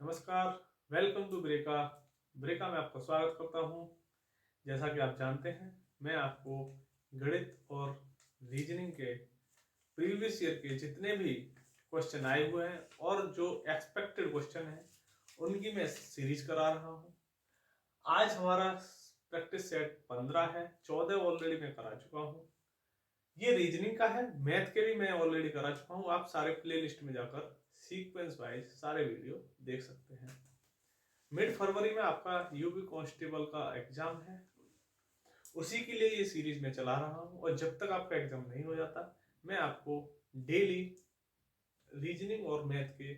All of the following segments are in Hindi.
नमस्कार। Welcome to ब्रेका। ब्रेका में आपका स्वागत करता हूं। जैसा कि आप जानते हैं, मैं आपको गणित और रीजनिंग के प्रीवियस ईयर के जितने भी क्वेश्चन आए हुए हैं और जो एक्सपेक्टेड क्वेश्चन हैं उनकी मैं सीरीज करा रहा हूं। आज हमारा प्रैक्टिस सेट 15 है, 14 ऑलरेडी मैं करा चुका हूं। ये रीजनिंग का है, मैथ के भी मैं ऑलरेडी करा चुका हूं। आप सारे प्ले लिस्ट में जाकर सीक्वेंस वाइज सारे वीडियो देख सकते हैं। मिड फरवरी में आपका यूपी कांस्टेबल का एग्जाम है, उसी के लिए ये सीरीज में चला रहा हूं। और जब तक आपका एग्जाम नहीं हो जाता, मैं आपको डेली रीजनिंग और मैथ के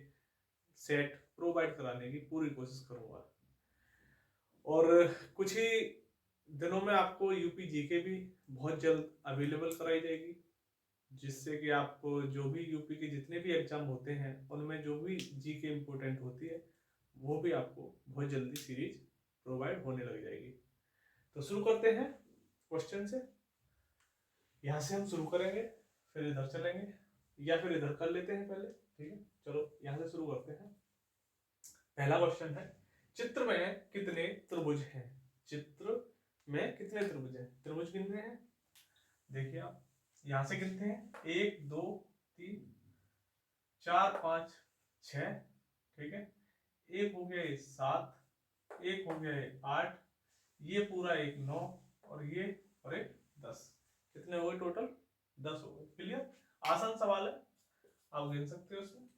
सेट प्रोवाइड कराने की पूरी कोशिश करूंगा। और कुछ ही दिनों में आपको यूपी जीके भी बहुत जल्द अवेलेबल कराई जाएगी, जिससे कि आपको जो भी यूपी के जितने भी एग्जाम होते हैं उनमें जो भी जीके इम्पोर्टेंट होती है वो भी आपको बहुत जल्दी सीरीज प्रोवाइड होने लग जाएगी। तो शुरू करते हैं क्वेश्चन से। यहाँ से हम शुरू करेंगे, फिर इधर चलेंगे, या फिर इधर कर लेते हैं पहले। ठीक है, चलो यहाँ से शुरू करते हैं। पहला क्वेश्चन है, चित्र में कितने त्रिभुज हैं? चित्र में कितने त्रिभुज हैं? त्रिभुज कितने हैं देखिए आप यहां से गिनते हैं, 1 2 3 4 5 6। ठीक है, एक हो गया ये 7, एक हो गया ये 8, ये पूरा एक 9, और ये और एक 10। कितने हो गए टोटल? 10 हो गए। क्लियर? आसान सवाल है, आप गिन सकते हो उसमें।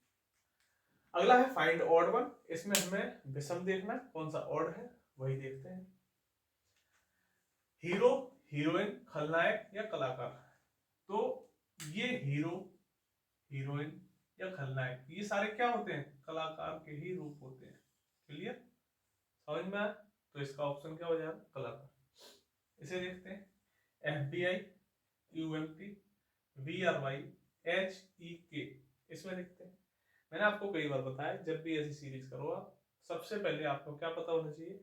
अगला है फाइंड ऑड वन। इसमें हमें विषम देखना है, कौन सा ऑड है वही देखते हैं। हीरो, हीरोइन, खलनायक या कलाकार। तो ये हीरो, हीरोइन या खलनायक, ये सारे क्या होते हैं? कलाकार के ही रूप होते हैं। क्लियर? समझ में आया? तो इसका ऑप्शन क्या हो जाएगा? कलाकार। इसे देखते हैं, FBI, UMT, VRY, HEK। इसमें देखते हैं, मैंने आपको कई बार बताया, जब भी ऐसी सीरीज करो आप, सबसे पहले आपको क्या पता होना चाहिए?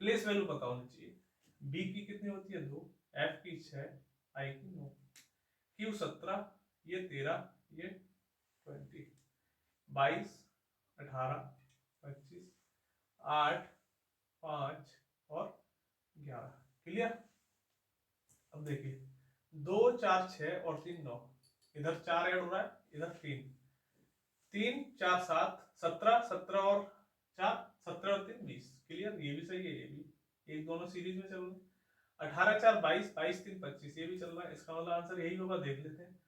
प्लेस वैल्यू पता होनी चाहिए। B की कितनी होती है? 2, F की 6, I की 9, Q 17, ये 13, ये 20, 22, 18, 25, 8, 5 और 11। क्लियर? अब देखिए, 2 4 6 और 3 9, इधर 4 ऐड हो रहा है, इधर 3, 3 4 7 17, 17 और 4 17 और 3 20। क्लियर? ये भी सही है, ये भी एक दोनों सीरीज में चल रहे हैं। 18 4 22, 22 3 25, ये भी चल रहा है। इसका मतलब आंसर यही होगा, देख लेते हैं।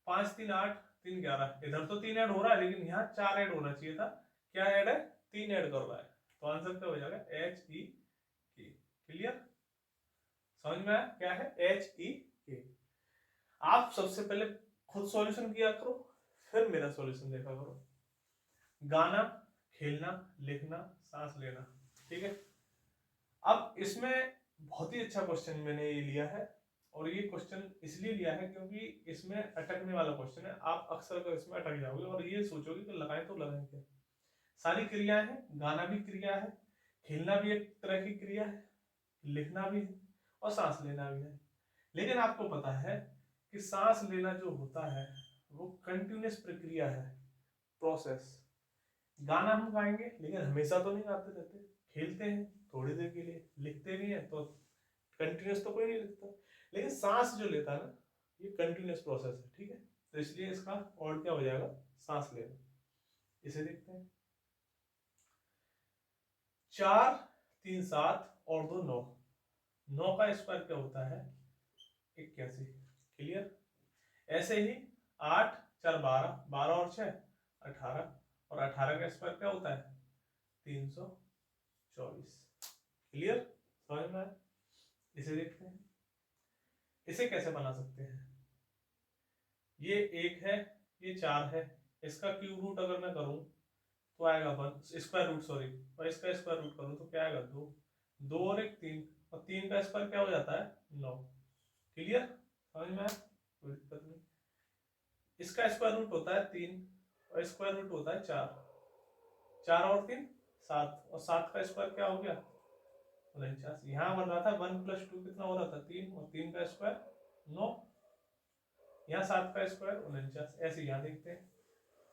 5 3 8 3 11, इधर तो 3 ऐड हो रहा है, लेकिन यहाँ 4 ऐड होना चाहिए था। क्या ऐड है? 3 ऐड कर रहा है, तो आंसर क्या हो जाएगा? HEK। क्लियर? समझ में आया क्या है HEK? आप सबसे पहले खुद सॉल्यूशन किया करो, फिर मेरा सॉल्यूशन देखा करो। गाना, खेलना, लिखना, सांस लेना। ठीक है, अब इसमें बहुत ही अच्छा क्वेश्चन मैंने ये लिया है, और ये क्वेश्चन इसलिए लिया है क्योंकि इसमें अटकने वाला क्वेश्चन है। आप अक्सर अगर इसमें अटक जाओगे और ये सोचोगे कि लगाए तो लगाए क्या। सारी क्रियाएं हैं, गाना भी क्रिया है, खेलना भी एक तरह की क्रिया है, लिखना भी है, और सांस लेना भी है। लेकिन आपको पता है कि सांस लेना जो होता है वो कंटिन्यूअस प्रक्रिया है, प्रोसेस। गाना हम गाएंगे लेकिन हमेशा तो नहीं गाते रहते, खेलते हैं थोड़ी देर के लिए, लिखते भी हैं तो कंटिन्यूअस तो कोई नहीं लिखता। लेकिन सांस जो लेता है ना, ये कंटिन्यूअस प्रोसेस है। ठीक है, तो इसलिए इसका और क्या हो जाएगा? सांस लेना। इसे देखते हैं, 4 3 7 और 2 9, 9 का स्क्वायर क्या होता है? 81। क्लियर? ऐसे ही 8 4 12, 12 और 6 18, और 18 का स्क्वायर क्या होता है? 324। क्लियर? समझ में आया? इसे देखते हैं, इसे कैसे बना सकते हैं। ये 1 है, ये 4 है, इसका क्यूब रूट अगर मैं करूं तो आएगा 1, स्क्वायर रूट सॉरी, और इसका स्क्वायर रूट करूं तो क्या आएगा? 2, 2 और 1 3, और 3 का स्क्वायर क्या हो जाता है? 9। क्लियर? समझ में आया? कोई दिक्कत नहीं। इसका स्क्वायर रूट होता है 3, और स्क्वायर रूट होता है 4, 4 और 3 7, और 7 का स्क्वायर क्या हो गया? 49। यहाँ बन रहा था 1 + 2 कितना हो रहा था? 3, और 3 का स्क्वायर 9, यहाँ 7 का स्क्वायर 49। ऐसे यहाँ देखते हैं,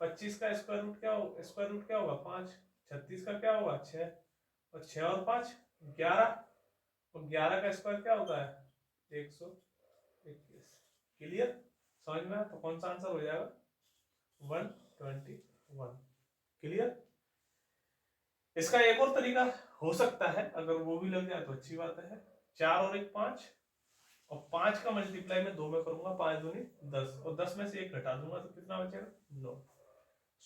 25 का स्क्वायर रूट क्या होगा? 5, 36 का क्या होगा 6, और 6 और 5 11, और 11 का स्क्वायर क्या होता है 121। क्लियर, समझ में? तो कौन सा आंसर हो जाएगा 121। क्लियर। इसका एक और तरीका हो सकता है, अगर वो भी लग जाए तो अच्छी बात है। 4 और 1 5, और 5 का मल्टीप्लाई मैं 2 में करूंगा, 5 दूनी 10, और 10 में से 1 घटा दूंगा तो कितना बचेगा 9।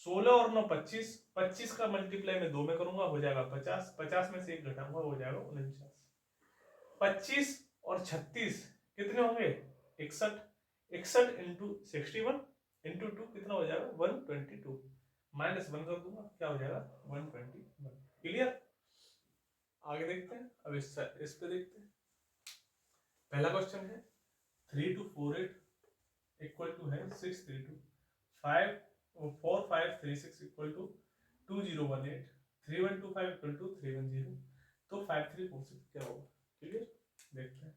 16 और 9 25, 25 का मल्टीप्लाई मैं 2 में करूंगा हो जाएगा 50, 50 में से 1 घटाऊंगा हो जाएगा 49। 25 और 36 कितने होंगे 61, 61 इंटू 61 इंटू 2 कितना हो जाएगा 122, माइनस 1 कर दूंगा क्या हो जाएगा 121। क्लियर। आगे देखते हैं, अब इस पे देखते हैं। पहला क्वेश्चन है 3248 इक्वल टू है 632, 4536 इक्वल टू 2018, 3125 इक्वल टू 310, तो 5346 क्या होगा। क्लियर, देखते हैं।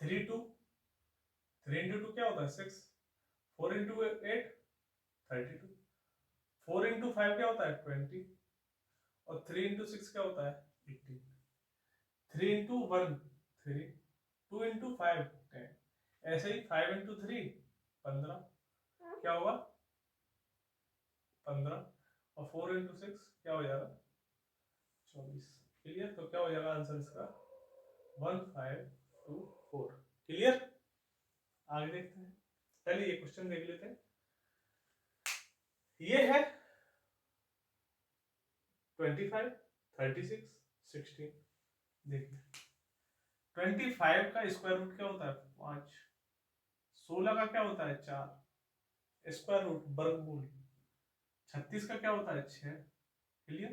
3 इंटू 2 क्या होता है 6, 4 इंटू 8 32, 4 इंटू 5 क्या होता है 20, और 3 इंटू 6 क्या होता है 18, 3 इंटू 1 3, 2 इंटू 5 10, ऐसे ही 5 इंटू 3 15, क्या होगा 15, और 4 इंटू 6 क्या हो जाएगा 24। क्लियर, तो क्या हो जाएगा आंसर इसका 1524। क्लियर, आगे देखते हैं। पहले ये क्वेश्चन देख लेते हैं। ये है 25 36 16। देखते हैं 25 का स्क्वायर रूट क्या होता है 5, 16 का क्या होता है 4 स्क्वायर रूट वर्गमूल, 36 का क्या होता है 6। क्लियर,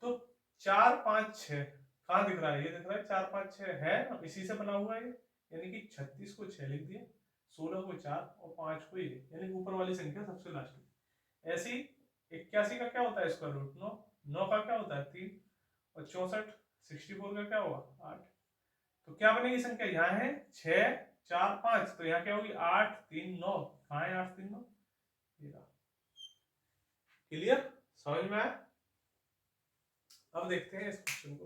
तो 4 5 6 कहाँ दिख रहा है, ये दिख रहा है 4 5 6 है, इसी से बना हुआ है ये, यानी कि 36 को 6 लिख दिया, 16 को 4 और 5 को ये, यानी कि ऊपर वाली संख्या सबसे लास्ट में। ऐसी 81 का क्या होता है स्क्वायर रूट 9, 9 का क्या होता है 3, और 64 64 का क्या होगा 8। तो क्या बनेगी संख्या, यहाँ है 6 4 5, तो यहाँ क्या होगी 8 3 9, कहाँ है 8 3 9 ये रहा। क्लियर, समझ में आया। अब देखते हैं इस क्वेश्चन को,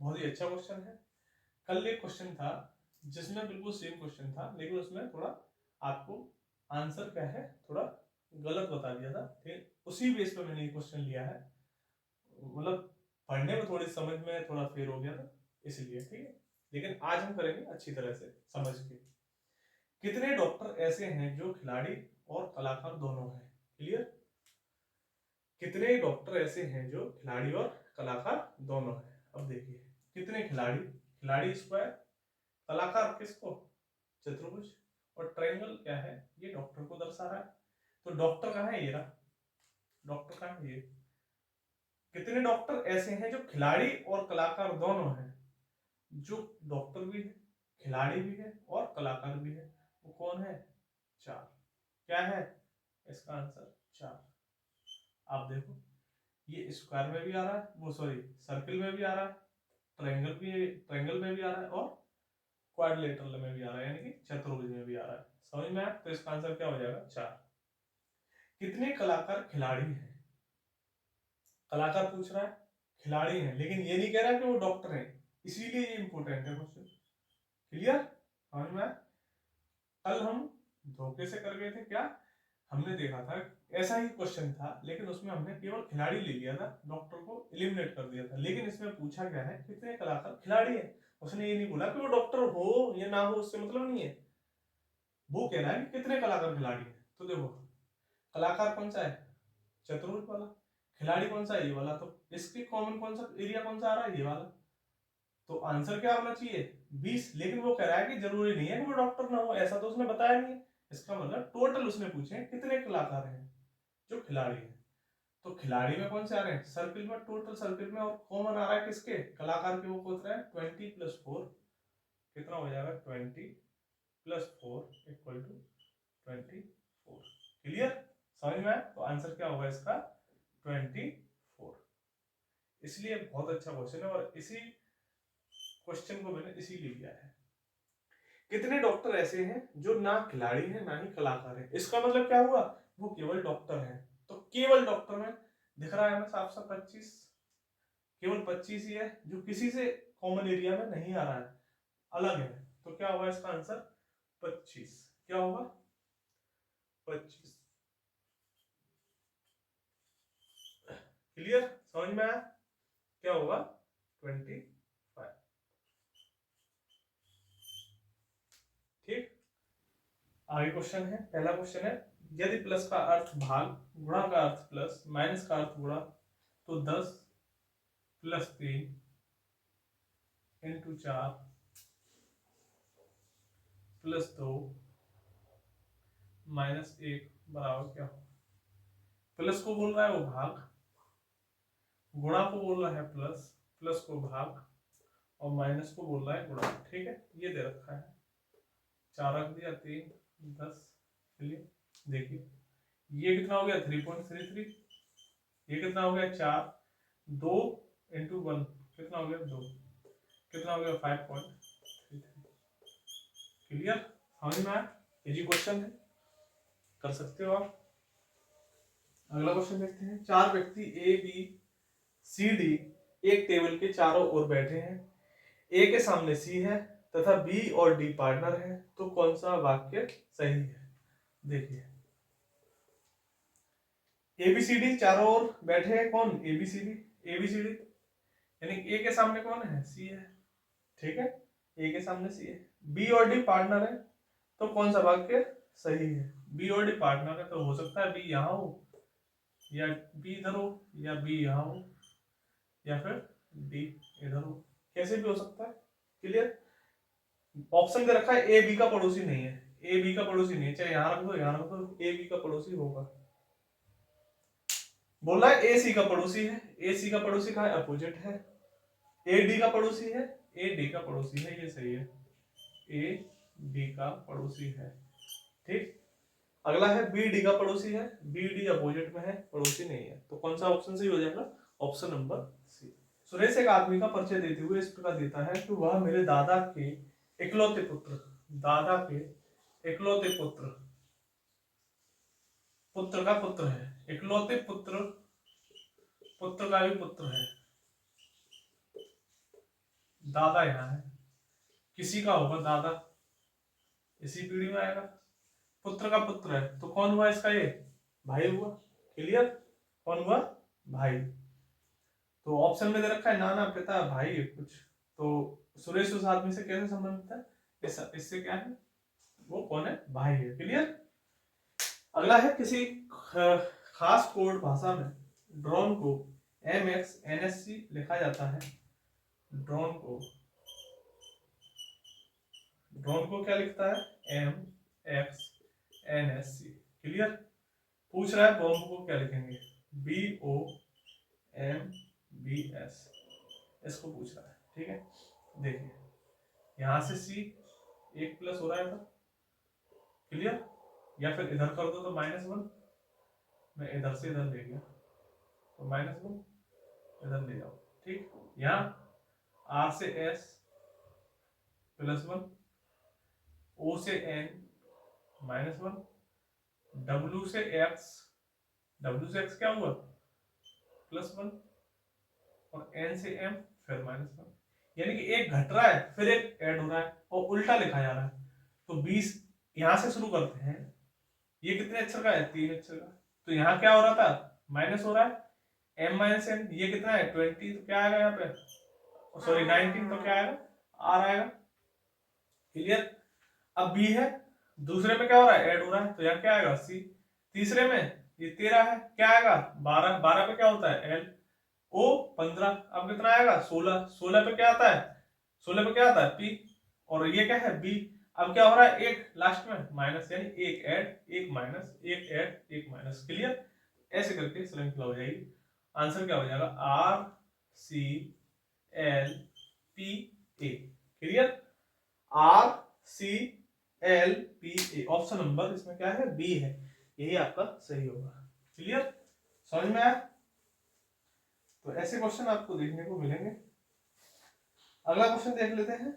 बहुत ही अच्छा क्वेश्चन है। कल एक क्वेश्चन था जिसमें बिल्कुल सेम क्वेश्चन था, लेकिन उसमें थोड़ा आपको आंसर क्या है थोड़ा गलत बता दिया था, फिर उसी बेस पर मैंने ये क्वेश्चन लिया है, मतलब पढ़ने में थोड़ी समझ में थोड़ा फेर हो गया था इसलिए, ठीक है। लेकिन आज हम करेंगे अच्छी तरह से समझ के। कितने डॉक्टर ऐसे हैं जो खिलाड़ी और कलाकार दोनों हैं। क्लियर, कितने डॉक्टर ऐसे हैं जो खिलाड़ी और कलाकार दोनों हैं। अब देखिए कितने खिलाड़ी, खिलाड़ी स्क्वायर, कलाकार किसको चतुर्भुज, और ट्रायंगल क्या है ये डॉक्टर को दर्शा रहा है। तो डॉक्टर कहाँ है, ये रहा डॉक्टर कहाँ है ये। कितने डॉक्टर ऐसे हैं जो खिलाड़ी और कलाकार दोनों हैं, जो डॉक्टर भी है खिलाड़ी भी है और कलाकार भी है, वो कौन है 4। क्या है इसका आंसर 4। आप देखो ये स्क्वायर में भी आ रहा है, वो सॉरी सर्किल में भी आ रहा है, ट्रायंगल में भी आ रहा है, और क्वाड्रिलेटरल में भी आ रहा है, यानी कि चतुर्भुज में भी आ रहा है। समझ में आया, तो इसका आंसर क्या हो जाएगा 4। कितने कलाकार खिलाड़ी हैं, कलाकार पूछ रहा है खिलाड़ी हैं, लेकिन ये नहीं कह रहा कि वो डॉक्टर हैं, इसीलिए ये इंपॉर्टेंट है क्वेश्चन। क्लियर, समझ में आया। कल हम धोखे से कर गए थे क्या, हमने देखा था ऐसा ही क्वेश्चन था, लेकिन उसमें हमने केवल खिलाड़ी ले लिया था, डॉक्टर को एलिमिनेट कर दिया था। लेकिन इसमें पूछा गया है कितने कलाकार खिलाड़ी है, उसने ये नहीं बोला कि वो डॉक्टर हो या ना हो, उससे मतलब नहीं है, वो कह रहा है कि कितने कलाकार खिलाड़ी है। तो देखो कलाकार कौन सा है चतुर्भुज वाला, खिलाड़ी कौन सा है ये वाला, तो इसके कॉमन कौन सा एरिया कौन सा आ रहा है ये वाला, तो आंसर क्या होना चाहिए 20। लेकिन वो कह रहा है कि जरूरी नहीं है कि वो डॉक्टर ना हो, ऐसा तो उसने बताया नहीं है। इसका मतलब टोटल उसने पूछे कितने कलाकार हैं जो खिलाड़ी हैं, तो खिलाड़ी में कौन से आ रहे हैं सर्किल में, टोटल सर्किल में, और कॉमन आ रहा है किसके कलाकार के, वो पूछ रहे हैं 20 + 4 कितना हो जाएगा 20 + 4 इक्वल टू 24। क्लियर, समझ में आया। तो आंसर क्या होगा इसका 24। इसलिए बहुत अच्छा क्वेश्चन है, और इसी क्वेश्चन को मैंने इसीलिए लिया है। कितने डॉक्टर ऐसे हैं जो ना खिलाड़ी हैं ना ही कलाकार हैं, इसका मतलब क्या हुआ वो केवल डॉक्टर हैं। तो केवल डॉक्टर में दिख रहा है हमें साफ साफ 25, केवल 25 ही है जो किसी से कॉमन एरिया में नहीं आ रहा है, अलग है। तो क्या होगा इसका आंसर 25। क्या होगा 25। क्लियर, समझ में आया? क्या होगा 25। ठीक, आगे क्वेश्चन है। पहला क्वेश्चन है यदि प्लस का अर्थ भाग, गुणा का अर्थ प्लस, माइनस का अर्थ गुणा, तो 10 प्लस 3 इंटू 4 प्लस 2 माइनस 1 बराबर क्या हो? प्लस को बोल रहा है वो भाग, गुणा को बोल रहा है प्लस, प्लस को भाग, और माइनस को बोल रहा है गुणा। ठीक है, ये दे रखा है, 4 रख दिया, 3 10। चलिए देखिए, ये कितना हो गया 3.33, ये कितना हो गया 4, 2 इंटू 1 कितना हो गया 2, कितना हो गया 5.33। क्लियर, समझ में आया? इजी क्वेश्चन है, कर सकते हो आप। अगला क्वेश्चन देखते हैं। 4 व्यक्ति ए बी सी डी एक टेबल के चारों ओर बैठे हैं। ए के सामने सी है तथा बी और डी पार्टनर है, तो कौन सा वाक्य सही है? देखिए, एबीसीडी चारों ओर बैठे हैं, कौन? एबीसीडी, एबीसीडी यानी ए के सामने कौन है? सी है। ठीक है, ए के सामने सी है, बी और डी पार्टनर है, तो कौन सा वाक्य सही है? बी और डी पार्टनर है तो हो सकता है बी यहाँ हो, या बी इधर हो, या बी यहाँ हो, या फिर डी इधर हो, कैसे भी हो सकता है। क्लियर, ऑप्शन दे रखा है ए बी का पड़ोसी नहीं है, ए बी का पड़ोसी नहीं है, चाहे यहां रख दो यहां रख दो, ए बी का पड़ोसी होगा। बोला है ए सी का पड़ोसी है, ए सी का पड़ोसी कहा है? अपोजिट है। ए डी का पड़ोसी है, ए डी का पड़ोसी है, ये सही है, ए डी का पड़ोसी है। ठीक, अगला है बी डी का पड़ोसी है, बी डी अपोजिट में है, पड़ोसी नहीं है, तो कौन सा ऑप्शन सही हो जाएगा? Option number C. सुरेश एक आदमी का परिचय देते हुए इस प्रकार देता है कि वह मेरे दादा के इकलौते पुत्र, दादा के इकलौते पुत्र, पुत्र का पुत्र है, इकलौते पुत्र, पुत्र का भी पुत्र है, दादा यहाँ है, किसी का होगा दादा, इसी पीढ़ी में आएगा, पुत्र का पुत्र है, तो कौन हुआ इसका? ये भाई हुआ। क्लियर, कौन हुआ? भाई। तो ऑप्शन में दे रखा है नाना पिता भाई कुछ, तो सुरेश उस आदमी से कैसे संबंधित है? इससे क्या है? वो कौन है? भाई है। क्लियर, अगला है किसी खास कोड भाषा में ड्रोन को MXNSC लिखा जाता है, ड्रोन को क्या लिखता है? MXNSC। क्लियर, पूछ रहा है बॉम्ब को क्या लिखेंगे? BOMBS, इसको पूछ रहा है। ठीक है, देखिए यहां से C 1 प्लस हो रहा है था। क्लियर, या फिर इधर कर दो तो -1, मैं इधर से इधर ले गया तो -1 इधर ले जाओ। ठीक, यहाँ R से S +1, O से N -1, W से X क्या हुआ? +1, और N से M फिर -1, यानी कि एक घट रहा है फिर एक ऐड हो रहा है और उल्टा लिखा जा रहा है। तो 20 यहां से शुरू करते हैं, ये कितने अक्षर का है? 3 अक्षर का, तो यहाँ क्या हो रहा था? माइनस हो रहा है, M - N, ये कितना है? 20, तो क्या आएगा यहाँ पे? सॉरी 19, तो क्या आएगा? R आएगा। क्लियर, अब B है, दूसरे में क्या हो रहा है? ऐड हो रहा है, तो यहाँ क्या आएगा? C। तीसरे में ये 13 है, क्या आएगा? 12, 12 पे क्या होता है? L। O 15, अब कितना आएगा? 16, 16 पे क्या आता है? 16 पे क्या आता है? P, और ये क्या है? B। अब क्या हो रहा है? एक लास्ट में माइनस, यानी एक ऐड एक माइनस, एक ऐड एक माइनस। क्लियर, ऐसे करके श्रृंखला हो जाएगी। आंसर क्या हो जाएगा? RCLPA। Clear, RCLPA, option number इसमें क्या है? बी है, यही आपका सही होगा। क्लियर, समझ में आया? तो ऐसे क्वेश्चन आपको देखने को मिलेंगे। अगला क्वेश्चन देख लेते हैं।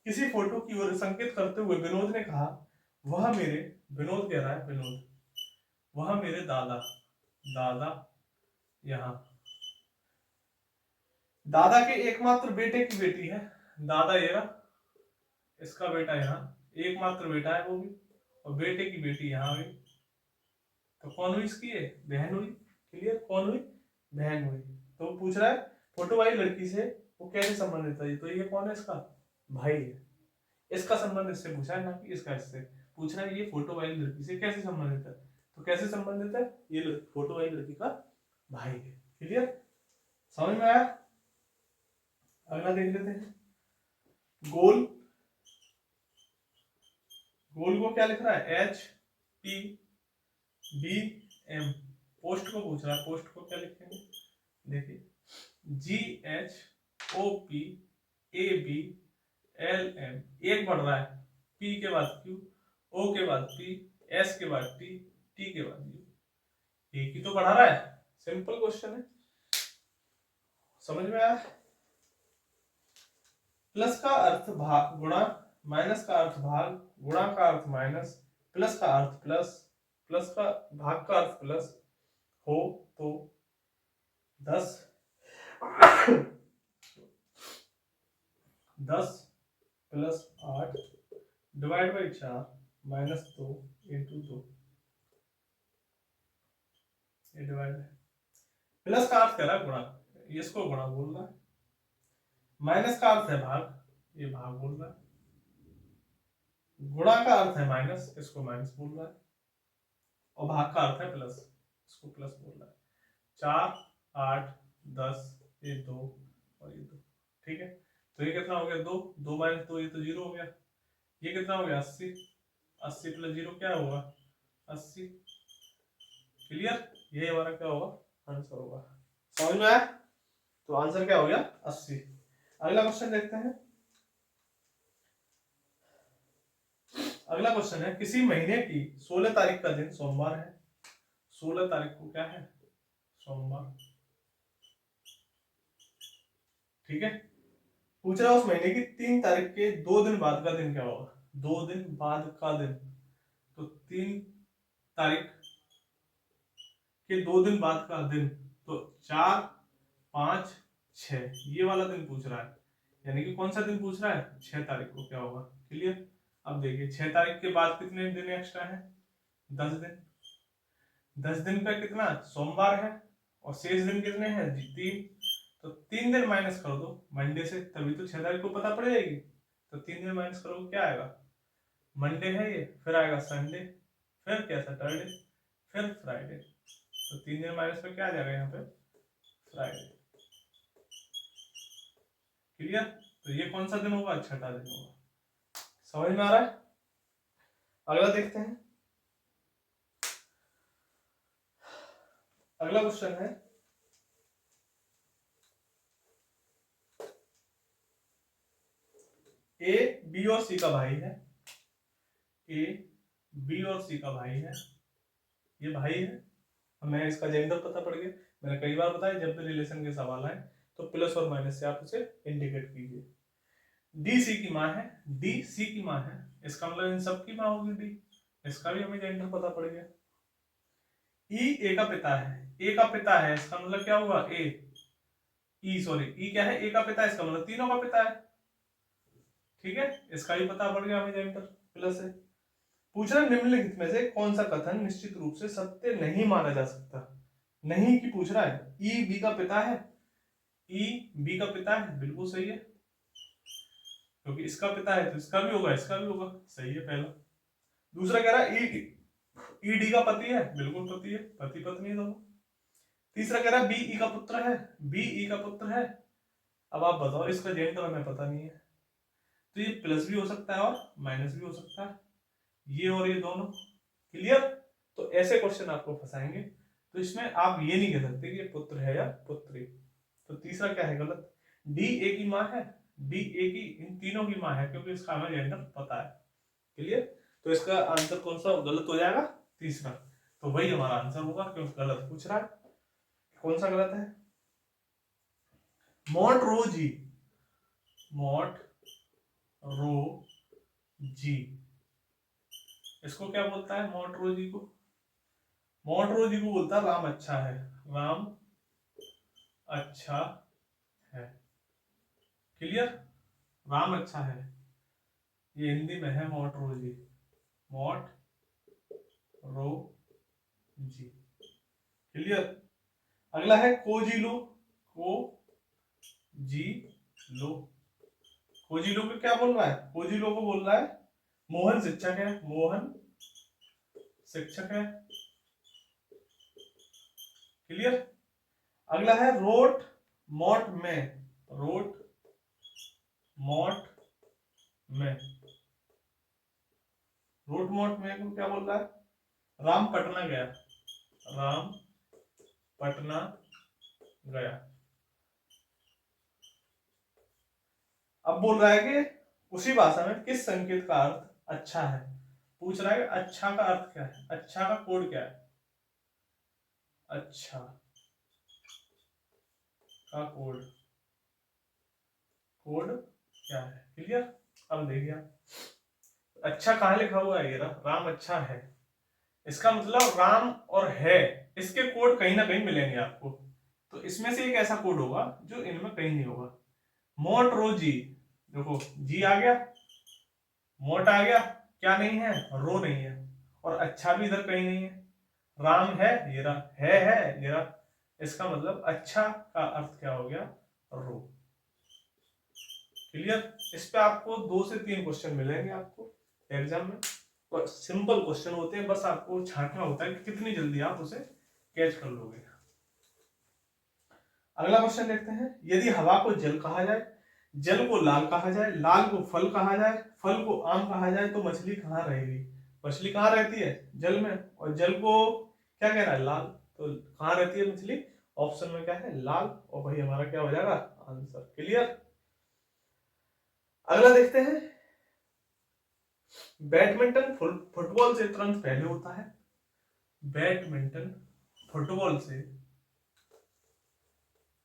किसी फोटो की ओर संकेत करते हुए विनोद ने कहा, वह मेरे, विनोद कह रहा है, विनोद, वह मेरे दादा यहाँ दादा के एकमात्र बेटे की बेटी है, दादा ये रहा, इसका बेटा यहाँ, एकमात्र बेटा है वो भी, और बेटे की बेटी यहाँ गई, तो कौन हुई इसकी, है बहन हुई। क्लियर, कौन हुई, बहन हुई। तो वो पूछ रहा है फोटो वाली लड़की से वो कैसे संबंधित है, तो ये कौन है, इसका भाई है। इसका संबंध इससे पूछा है ना कि इसका इससे पूछ रहा है, ये फोटो वाली लड़की से कैसे संबंधित है, तो कैसे संबंधित है, ये फोटो वाली लड़की का भाई है। क्लियर, समझ में आया। अगला देख लेते हैं, गोल, गोल को क्या लिख रहा है, HPBM, पोस्ट को पूछ रहा है, पोस्ट को क्या लिखेंगे, देखिए GHOPABLM, एक बढ़ रहा है, P के बाद Q, O के बाद P, S के बाद T, T के बाद U, एक ही तो बढ़ा रहा है, सिंपल क्वेश्चन है, समझ में आया। प्लस का अर्थ भाग गुणा, माइनस का अर्थ भाग, गुणा का अर्थ माइनस, प्लस का अर्थ प्लस, प्लस का भाग का अर्थ प्लस हो तो 10 plus 8 divide by 4 minus 2 into 2, ये डिवाइड है। प्लस का अर्थ कह रहा है गुणा, इसको गुणा बोल रहा है, माइनस का अर्थ है भाग, ये भाग बोल रहा है, गुणा का अर्थ है माइनस, इसको माइनस बोल रहा है, और भाग का अर्थ है प्लस, इसको प्लस बोल रहा है। 4 8 10, ये 2 और ये 2, ठीक है। तो ये कितना हो गया, 2 2 माइनस 2, ये तो 0 हो गया। ये कितना हो गया, 80, 80 प्लस 0 क्या होगा, 80। क्लियर, ये हमारा क्या होगा, आंसर होगा। समझ में आया, तो आंसर क्या हो गया, 80। अगला क्वेश्चन देखते हैं। अगला क्वेश्चन है, किसी महीने की 16 तारीख का दिन सोमवार है, 16 तारीख को क्या है, सोमवार, ठीक है। पूछ रहा है उस महीने की 3 तारीख के 2 दिन बाद का दिन क्या होगा, 2 दिन बाद का दिन, तो 3 तारीख के 2 दिन बाद का दिन, तो 4 5 6, ये वाला दिन पूछ रहा है, यानी कि कौन सा दिन पूछ रहा है, 6 तारीख को क्या होगा। क्लियर, अब देखिए 6 तारीख के बाद कितने दिन एक्स्ट्रा है, 10 दिन, 10 दिन का कितना, सोमवार है, और शेष दिन कितने हैं, 3, तो 3 दिन माइनस कर दो मंडे से, तभी तो 6 तारीख को पता पड़ जाएगी। तो 3 दिन माइनस करोगे क्या आएगा, मंडे है ये, फिर आएगा संडे, फिर क्या सैटरडे, फिर फ्राइडे, तो 3 दिन माइनस में क्या आ जाएगा यहाँ पे, फ्राइडे। क्लियर, तो ये कौन सा दिन होगा, 6ठा दिन होगा। समझ में आ रहा है। अगला देखते हैं, अगला क्वेश्चन है, ए बी और सी का भाई है, ए बी और सी का भाई है, ये भाई है, हमें इसका जेंडर पता पड़ गया। मैंने कई बार बताया जब भी रिलेशन के सवाल आए तो प्लस और माइनस से आप उसे इंडिकेट कीजिए। डी सी की माँ है, डी सी की माँ है, इसका मतलब इन सब की माँ होगी डी, इसका भी हमें जेंडर पता पड़ गया। ई ए का पिता है, ए का पिता है, इसका मतलब क्या हुआ, ए ई सॉरी ई क्या है, ए का पिता है, इसका मतलब तीनों का पिता है, ठीक है, इसका भी पता पड़ गया हमें जेंडर प्लस है। पूछ रहा निम्नलिखित में से कौन सा कथन निश्चित रूप से सत्य नहीं माना जा सकता, नहीं की पूछ रहा है, ई बी का पिता है, ई बी का पिता है, बिल्कुल सही है, क्योंकि इसका पिता है तो इसका भी होगा, इसका भी होगा, सही है पहला। दूसरा कह रहा है ई डी का पति है, बिल्कुल पति है, पति पत्नी दोनों। तीसरा कह रहा है बी ई का पुत्र है, बी ई का पुत्र है। अब आप बताओ, इसका जेंडर हमें पता नहीं है, तो ये प्लस भी हो सकता है और माइनस भी हो सकता है, ये और ये दोनों। क्लियर, तो ऐसे क्वेश्चन आपको फंसाएंगे, तो इसमें आप ये नहीं कह सकते कि ये पुत्र है या पुत्री। तो तीसरा क्या है गलत, डी ए की माँ है, डी ए की इन तीनों की माँ है, क्योंकि इसका हमें जेंडर पता है। क्लियर, तो इसका आंसर कौन सा गलत हो जाएगा, तीसरा, तो वही हमारा आंसर होगा, क्योंकि गलत पूछ रहा है। कौन सा गलत है, मॉट रो जी, मॉट रो जी, इसको क्या बोलता है, मॉट रो जी को, मॉट रो जी को बोलता है राम अच्छा है, राम अच्छा है। क्लियर? राम अच्छा है, ये हिंदी में है मोट रोजी, मोट रो जी। क्लियर? अगला है कोजिलो, को जी लो। कोजिलो को क्या बोल रहा है? कोजिलो को बोल रहा है मोहन शिक्षक है, मोहन शिक्षक है। क्लियर? अगला है रोट मोट में, रोट मोट में, रोट मोट में को क्या बोल रहा है? राम पटना गया, राम पटना गया। अब बोल रहा है कि उसी भाषा में किस संकेत का अर्थ अच्छा है। पूछ रहा है कि अच्छा का अर्थ क्या है, अच्छा का कोड क्या है, अच्छा का कोड, कोड क्या है। क्लियर? अब देखिए अच्छा कहाँ लिखा हुआ है, ये राम अच्छा है, इसका मतलब राम और है इसके कोड कहीं ना कहीं मिलेंगे आपको। तो इसमें से एक ऐसा कोड होगा जो इनमें कहीं नहीं होगा। मोट रो जी, देखो जी आ गया, मोट आ गया, क्या नहीं है, रो नहीं है, और अच्छा भी इधर कहीं नहीं है। राम है, ये रहा, है ये रहा, इसका मतलब अच्छा का अर्थ क्या हो गया, रो। क्लियर? इस पे आपको 2 से 3 क्वेश्चन मिलेंगे आपको एग्जाम में, और सिंपल क्वेश्चन होते हैं, बस आपको छांटना होता है कि कितनी जल्दी आप उसे कैच कर लोगे। अगला क्वेश्चन देखते हैं, यदि हवा को जल कहा जाए, जल को लाल कहा जाए, लाल को फल कहा जाए, फल को आम कहा जाए, तो मछली कहाँ रहेगी? मछली कहाँ रहती है? जल में, और जल को क्या कह रहा है, लाल, तो कहाँ रहती है मछली? ऑप्शन में क्या है, लाल, और वही हमारा क्या हो जाएगा, आंसर। क्लियर? अगला देखते हैं, बैडमिंटन फुटबॉल से तुरंत पहले होता है, बैडमिंटन फुटबॉल से,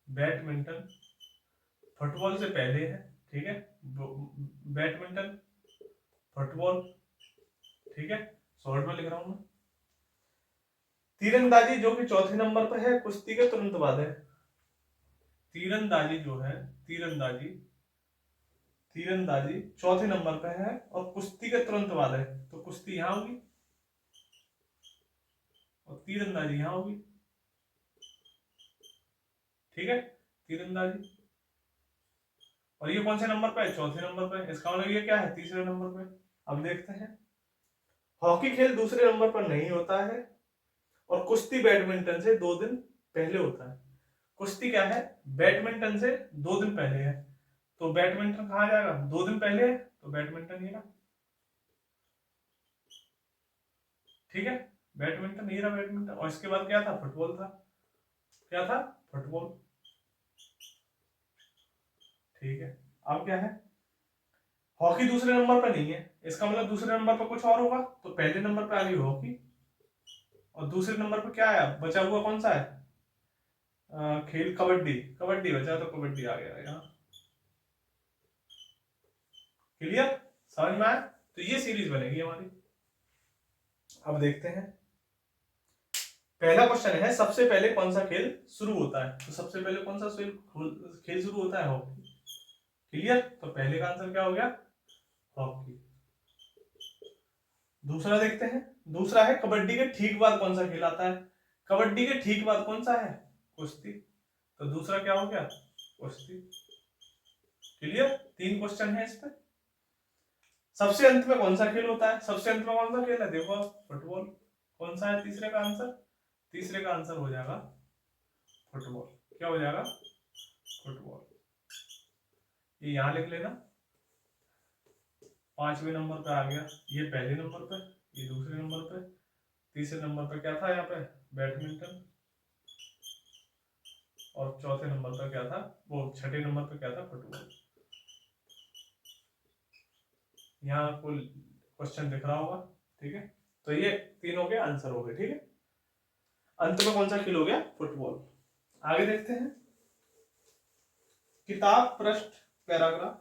बैडमिंटन फुटबॉल से पहले है, ठीक है, बैडमिंटन फुटबॉल, ठीक है, शॉर्ट में लिख रहा हूं मैं। तीरंदाजी जो कि चौथे नंबर पर है, कुश्ती के तुरंत बाद है। तीरंदाजी जो है, तीरंदाजी, तीरंदाजी चौथे नंबर पर है और कुश्ती के तुरंत बाद है, तो कुश्ती यहां होगी और तीरंदाजी यहां होगी। ठीक है, तीरंदाजी, और ये कौन से नंबर पे है, चौथे नंबर पे, इसका मतलब ये क्या है, तीसरे नंबर पे। अब देखते हैं, हॉकी खेल दूसरे नंबर पर नहीं होता है, और कुश्ती बैडमिंटन से 2 दिन पहले होता है। कुश्ती क्या है, बैडमिंटन से 2 दिन पहले है, तो बैडमिंटन कहा जाएगा, 2 दिन पहले है, तो बैडमिंटन ये रहा। ठीक है, बैडमिंटन ये रहा, बैडमिंटन, और इसके बाद क्या था, फुटबॉल था, क्या था, फुटबॉल। ठीक है, अब क्या है, हॉकी दूसरे नंबर पर नहीं है, इसका मतलब दूसरे नंबर पर कुछ और होगा, तो पहले नंबर पर आ गई हॉकी, और दूसरे नंबर पर क्या आया, बचा हुआ कौन सा है, खेल कबड्डी, कबड्डी बचा, तो कबड्डी आ गया यहाँ। क्लियर? समझ में आया? तो ये सीरीज बनेगी हमारी। अब देखते हैं, पहला क्वेश्चन है, सबसे पहले कौन सा खेल शुरू होता है, तो सबसे पहले कौन सा खेल शुरू होता है, हॉकी। क्लियर? तो पहले का आंसर क्या हो गया, हॉकी। दूसरा देखते हैं, दूसरा है कबड्डी के ठीक बाद कौन सा खेल आता है, कबड्डी के ठीक बाद कौन सा है, कुश्ती, तो दूसरा क्या हो गया, कुश्ती। क्लियर? 3 क्वेश्चन है इस पे। सबसे अंत में कौन सा खेल होता है, सबसे अंत में कौन सा खेल है, देखो फुटबॉल। कौन सा है तीसरे का आंसर, तीसरे का आंसर हो जाएगा फुटबॉल। क्या हो जाएगा, फुटबॉल। ये यहां लिख लेना, 5वें नंबर पे आ गया, ये पहले नंबर पे, ये दूसरे नंबर पे, तीसरे नंबर पे क्या था यहाँ पे, बैडमिंटन, और चौथे नंबर पर क्या था, वो छठे नंबर पे क्या था, फुटबॉल। यहाँ आपको क्वेश्चन दिख रहा होगा। ठीक है, तो ये 3 हो गए आंसर हो गए। ठीक है, अंत में कौन सा खेल हो गया, फुटबॉल। आगे देखते हैं, किताब पृष्ठ पैराग्राफ,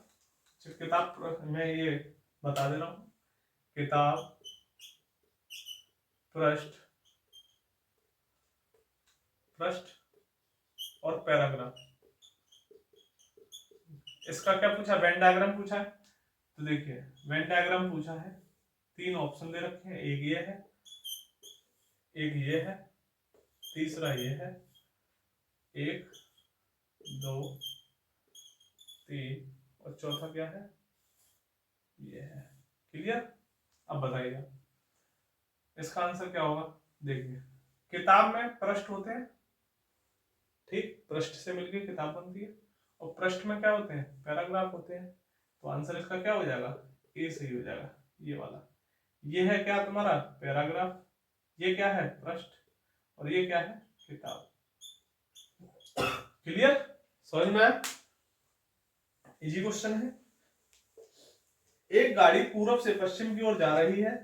किताब मैं ये बता दे रहा हूं, किताब पृष्ठ, पृष्ठ और पैराग्राफ। इसका क्या पूछा, वेन डायग्राम पूछा है। तो देखिए वेन डायग्राम पूछा है, 3 ऑप्शन दे रखे हैं, एक ये है, एक ये है, तीसरा ये है, 1 2 3 और चौथा क्या है, ये है। क्लियर। अब बताइए इसका आंसर क्या होगा। देखिए किताब में पृष्ठ होते हैं, ठीक, पृष्ठ से मिलकर किताब बनती है, और पृष्ठ में क्या होते हैं, पैराग्राफ होते हैं। तो आंसर इसका क्या हो जाएगा, ए सही हो जाएगा, ये वाला। ये है क्या तुम्हारा पैराग्राफ, ये क्या है पृष्ठ, और ये क्या है किताब। क्लियर, समझ में आया। इजी क्वेश्चन है। एक गाड़ी पूरब से पश्चिम की ओर जा रही है,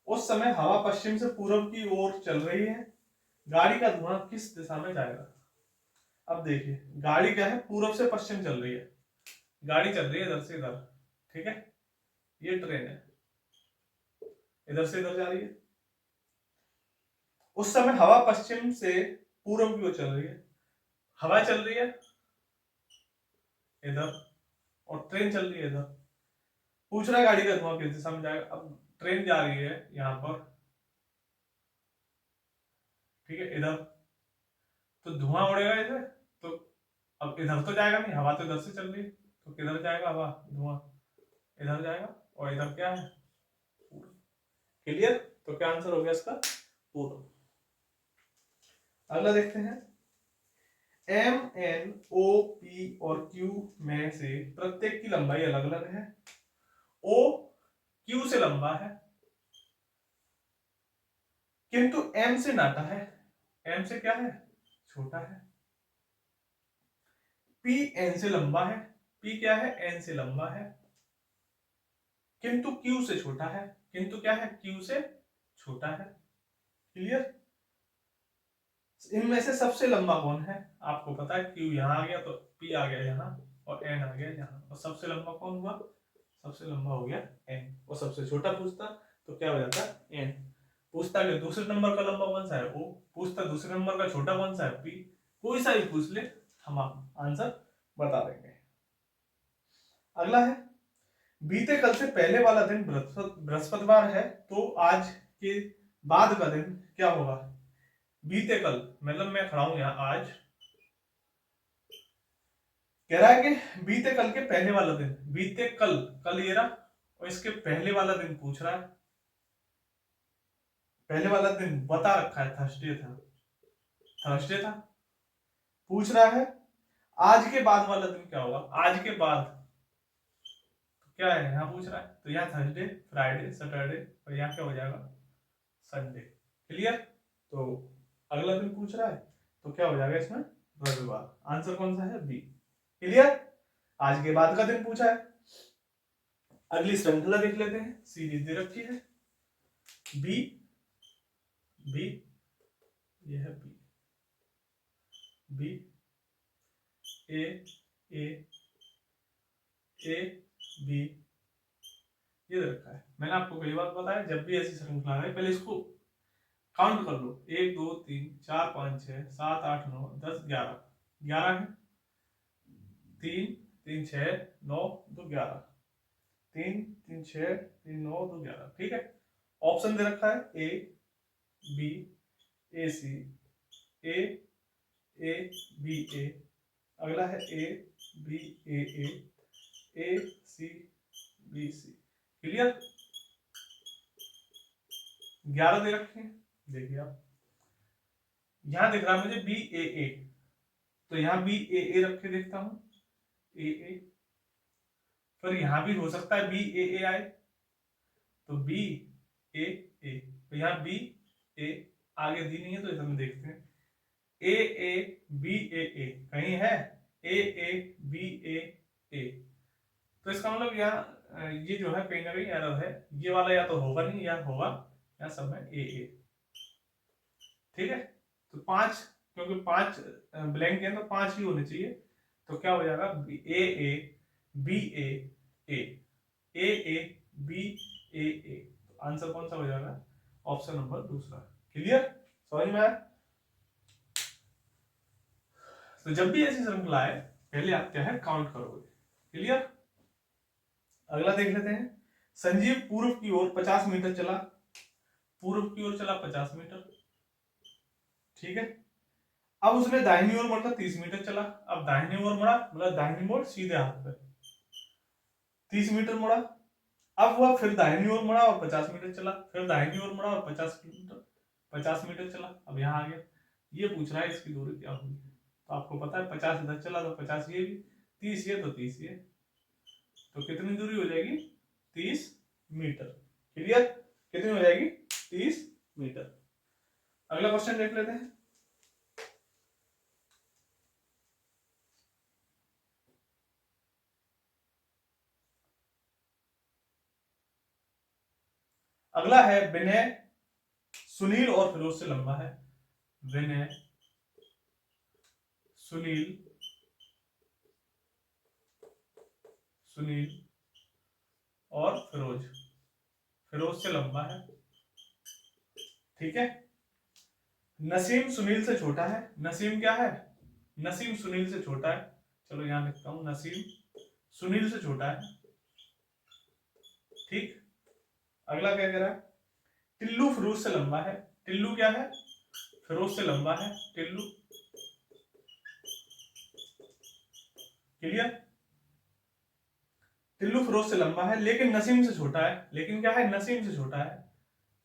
उस समय हवा पश्चिम से पूरब की ओर चल रही है, गाड़ी का धुआं किस दिशा में जाएगा। अब देखिए गाड़ी क्या है, पूरब से पश्चिम चल रही है, गाड़ी चल रही है इधर से इधर, ठीक है, ये ट्रेन है, इधर से इधर जा रही है। उस समय हवा पश्चिम से पूरब की ओर चल रही है, हवा चल रही है इधर और ट्रेन चल रही है इधर। पूछ रहा है गाड़ी का धुआं किस दिशा में जाएगा। अब ट्रेन जा रही है यहां पर, ठीक है, इधर, तो धुआं उड़ेगा इधर, तो अब इधर तो जाएगा नहीं, हवा तो इधर से चल रही है, तो किधर जाएगा हवा, धुआं इधर जाएगा, और इधर क्या है पूर्व। क्लियर। तो क्या आंसर हो गया इसका, पूर्व। अगला देखते हैं, एम एन ओ पी और क्यू में से प्रत्येक की लंबाई अलग अलग है। ओ क्यू से लंबा है किंतु एम से नाटा है, एम से क्या है छोटा है। पी एन से लंबा है, पी क्या है एन से लंबा है, किंतु क्यू से छोटा है, किंतु क्या है क्यू से छोटा है। क्लियर। इनमें से सबसे लंबा कौन है, आपको पता है क्यू यहां आ गया तो पी आ गया यहां और एन आ गया यहां, और सबसे लंबा कौन हुआ, सबसे लंबा हो गया एन, और सबसे छोटा पूछता तो क्या हो जाता एन। पूछता कि दूसरे नंबर का लंबा कौन सा है ओ, पूछता दूसरे नंबर का छोटा कौन सा है पी, कोई सा भी पूछ ले हम आंसर बता देंगे। अगला है, बीते कल से पहले वाला दिन बृहस्पतिवार है, तो आज के बाद का दिन क्या होगा। बीते कल मतलब मैं खड़ा हूं यहां आज, कह रहा है कि बीते कल के पहले वाला दिन, बीते कल, कल ये रहा, और इसके पहले वाला दिन पूछ रहा है। पहले वाला दिन बता रखा है थर्सडे था, थर्सडे था, पूछ रहा है आज के बाद वाला दिन क्या होगा। आज के बाद क्या है यहाँ पूछ रहा है, तो यहाँ थर्सडे फ्राइडे सैटरडे, और यहाँ क्या हो जाएगा संडे। क्लियर। तो अगला दिन पूछ रहा है तो क्या हो जाएगा इसमें रविवार, आंसर कौन सा है बी। क्लियर। आज के बाद का दिन पूछा है। अगली श्रृंखला देख लेते हैं, सीरीज दे रखी है बी बी, ये है B B A A A B, ये दे रखा है। मैंने आपको कई बार बताया जब भी ऐसी श्रृंखला है पहले इसको काउंट कर लो, 1 2 3 4 5 6 7 8 9 10 11, 11 है, 3 3 6 9 2 11, 3 3 6 3 9 2 11, ठीक है। ऑप्शन दे रखा है A B A C A A B A, अगला है A B A C B C. Clear. 11 दे रखे हैं, देखिए आप यहां दिख रहा है मुझे बी ए, तो यहां बी ए रख के देखता हूं ए, फिर यहां भी हो सकता है बी ए आए, तो बी ए, तो यहाँ बी ए आगे दी नहीं है तो इसे हम देखते हैं ए बी ए, कहीं है ए बी ए, तो इसका मतलब यहाँ ये जो है कहीं ना कहीं एरर है, ये वाला या तो होगा नहीं या होगा, या सब है ए, ठीक है। तो 5, क्योंकि 5 ब्लैंक है तो 5 ही होने चाहिए, तो क्या हो जाएगा ए बी ए बी ए, तो आंसर कौन सा हो जाएगा ऑप्शन नंबर दूसरा। क्लियर, समझ में आया। तो जब भी ऐसी श्रृंखला आए पहले आप क्या है काउंट करोगे। क्लियर। अगला देख लेते हैं। संजीव पूर्व की ओर 50 मीटर चला, पूर्व की ओर चला 50 मीटर, ठीक है। अब उसने दाहिनी ओर मुड़ा 30 मीटर चला, अब दाहिनी ओर मुड़ा मतलब दाहिनी मोड़ सीधे हाथ पे 30 मीटर मुड़ा। अब वह फिर दाहिनी ओर मुड़ा और 50 मीटर चला, फिर दाहिनी ओर मुड़ा और 50 मीटर चला। अब यहाँ आ गया, ये पूछ रहा है इसकी दूरी क्या होगी। तो आपको पता है 50 इधर चला तो 50 ये भी, 30 ये तो 30 ये, तो कितनी दूरी हो जाएगी 30 मीटर। क्लियर। कितनी हो जाएगी 30 मीटर। अगला क्वेश्चन देख लेते हैं। अगला है विनय सुनील और फिरोज से लंबा है। विनय सुनील और फिरोज से लंबा है, ठीक है। नसीम सुनील से छोटा है। नसीम क्या है, नसीम सुनील से छोटा है। चलो यहां लिखता हूं, नसीम सुनील से छोटा है, ठीक। अगला क्या कह रहा है, टिल्लू फिरोज से लंबा है। टिल्लू क्या है, फिरोज से लंबा है, टिल्लू। क्लियर। टिल्लू फिरोज से लंबा है लेकिन नसीम से छोटा है। लेकिन क्या है, नसीम से छोटा है।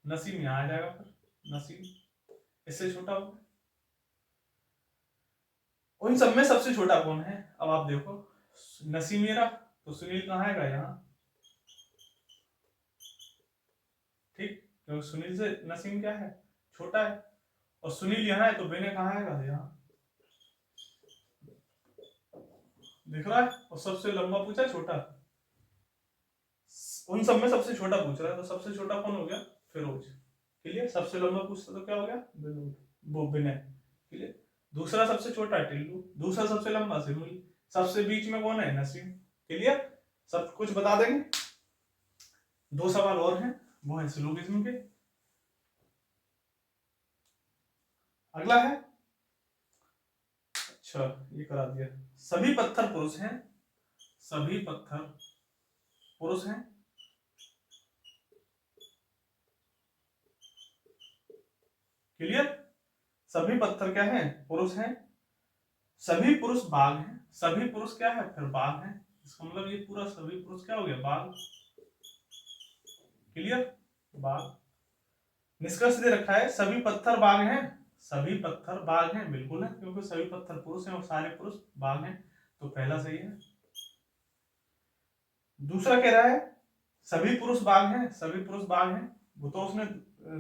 नसीम यहां आ जाएगा, फिर नसीम इससे छोटा होगा। उन सब में सबसे छोटा कौन है, अब आप देखो, नसीम ये रहा तो सुनील कहाँ आएगा, यहाँ, ठीक। क्योंकि सुनील से नसीम क्या है, छोटा है। और सुनील यहाँ है तो विनय कहाँ आएगा, यहाँ। दिख रहा है। और सबसे लंबा पूछा छोटा, उन सब में सबसे छोटा पूछ रहा है, तो सबसे छोटा कौन हो गया, फिरोज। क्लियर। सबसे लंबा पूछता तो क्या हो गया, वो विनय। क्लियर। दूसरा सबसे छोटा टिल्लू, दूसरा सबसे लंबा सुनील, सबसे बीच में कौन है, नसीम। क्लियर। सब कुछ बता देंगे। 2 सवाल और हैं, वो है सिलोगिज्म के। अगला है, अच्छा ये करा दिया, सभी पत्थर पुरुष हैं। सभी पत्थर पुरुष हैं। क्लियर। सभी पत्थर क्या है, पुरुष हैं। सभी पुरुष बाघ हैं। सभी पुरुष क्या है, फिर बाघ हैं। इसका मतलब ये पूरा सभी पुरुष क्या हो गया, बाघ। क्लियर। बाघ। निष्कर्ष दे रखा है सभी पत्थर बाघ हैं। सभी पत्थर बाघ हैं, बिल्कुल है, क्योंकि सभी पत्थर पुरुष हैं और सारे पुरुष बाघ हैं, तो पहला सही है। दूसरा कह रहा है सभी पुरुष बाघ हैं। सभी पुरुष बाघ हैं, वो तो उसने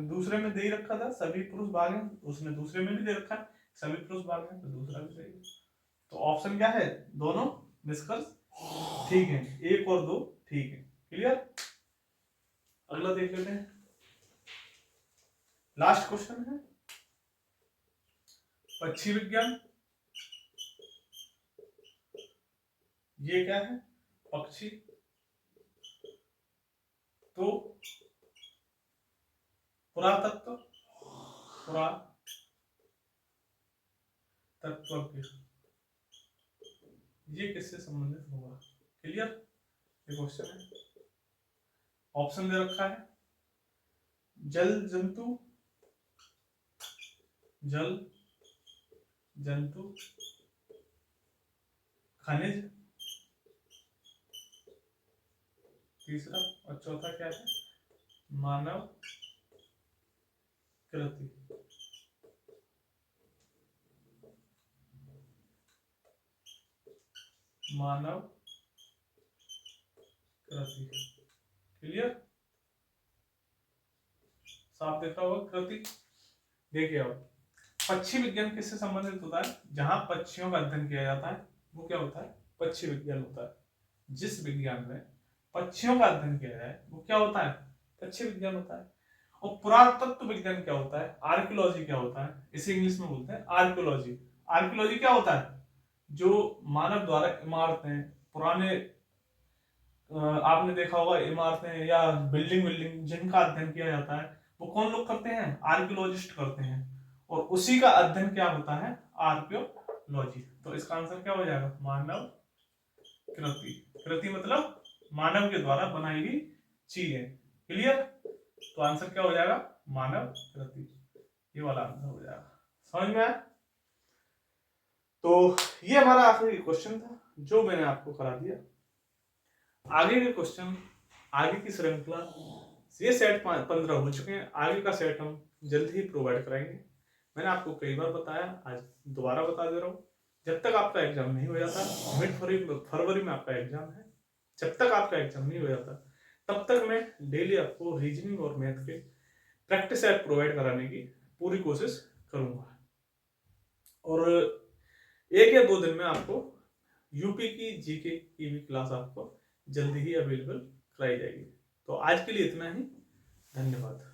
दूसरे में दे ही रखा था, सभी पुरुष बाघ हैं, उसने दूसरे में भी दे रखा है सभी पुरुष बाघ हैं, तो दूसरा भी सही है। तो ऑप्शन क्या है, दोनों निष्कर्ष ठीक है, 1 और 2 ठीक है। क्लियर। अगला देख लेते हैं, लास्ट क्वेश्चन है पक्षी विज्ञान। ये क्या है, पक्षी। तो पुरातत्व, पुरातत्वज्ञ, ये किससे संबंधित होगा। क्लियर। ये क्वेश्चन है, ऑप्शन दे रखा है, जल जंतु, जल जंतु, खनिज, तीसरा, और चौथा क्या है, मानव कृति। मानव कृति। क्लियर। साफ दिख रहा होगा, कृति। देखिए अब पक्षी विज्ञान किससे संबंधित होता है, जहां पक्षियों का अध्ययन किया जाता है वो क्या होता है, पक्षी विज्ञान होता है। जिस विज्ञान में पक्षियों का अध्ययन किया जाए वो क्या होता है, पक्षी विज्ञान होता है। और पुरातत्व विज्ञान क्या होता है, आर्कियोलॉजी क्या होता है, इसे इंग्लिश में बोलते हैं आर्कियोलॉजी। आर्कियोलॉजी क्या होता है, जो मानव द्वारा इमारतें, पुराने आपने देखा होगा इमारतें या बिल्डिंग जिनका अध्ययन किया जाता है, वो कौन लोग करते हैं, आर्कियोलॉजिस्ट करते हैं। और उसी का अध्ययन क्या होता है, आर्कियोलॉजी। तो तो इसका आंसर क्या हो जाएगा, मानव कृति। कृति मतलब मानव के द्वारा बनाई गई चीजें। क्लियर? तो आंसर क्या हो जाएगा, मानव कृति। ये वाला आंसर हो जाएगा। समझ में आया? तो ये हमारा आखिरी क्वेश्चन था जो मैंने आपको करा दिया। आगे के क्वेश्चन, आगे की श्रृंखला, ये सेट 15 हो चुके हैं, आगे का सेट हम जल्द ही प्रोवाइड कराएंगे। मैंने आपको कई बार बताया, आज दोबारा बता दे रहा हूँ, जब तक आपका एग्जाम नहीं हो जाता, मिड फरवरी में आपका एग्जाम है, जब तक आपका एग्जाम नहीं हो जाता तब तक मैं डेली आपको रीजनिंग और मैथ के प्रैक्टिस सेट प्रोवाइड कराने की पूरी कोशिश करूंगा। और 1 या 2 दिन में आपको यूपी की जीके की भी क्लास आपको जल्दी ही अवेलेबल कराई जाएगी। तो आज के लिए इतना ही, धन्यवाद।